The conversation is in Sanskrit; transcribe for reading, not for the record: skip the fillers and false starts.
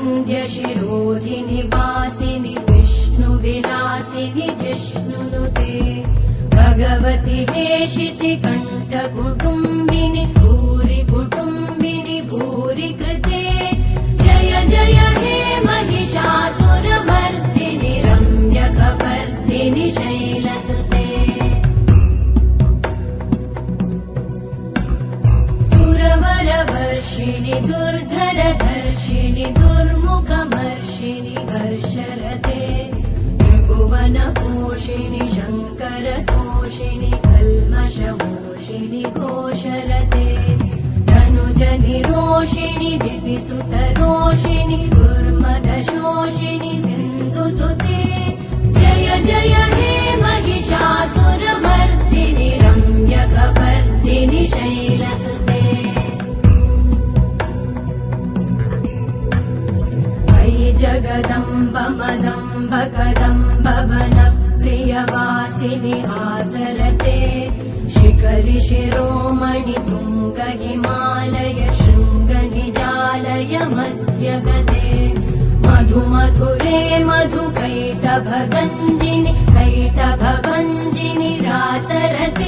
विन्ध्यशिरोधिनि वासिनि विष्णुविलासिनि जिष्णुनुते भगवति हेशिति कण्ठकुटुम्बिनि भूरि कुटुम्बिनि भूरि कृते जय जय हे महिषासुरमर्दिनि रम्यकपर्दिनि शैलसुते सुरवरवर्षिणि दुर्धरधर्षिणि दुर्मुखमर्षिणि हर्षरते त्रिभुवनपोषिणि शङ्करतोषिणि कल्मषमोषिणि घोषरते धनुजनिरोषिणि दितिसुतरोषिणि दुर्मदशोषिणि सिन्धुसुते जय जय हे महिषासुरमर्दिनि रम्यकपर्दिनि शैलसुते अयि जगदम्ब मदम्ब कदम्ब वनप्रियवासिनि हासरते शिखरि शिरोमणि तुङ्ग हिमालय शृङ्ग निजालय मध्यगते मधु मधुरे मधु कैटभगञ्जिनि कैटभभञ्जिनि रासरते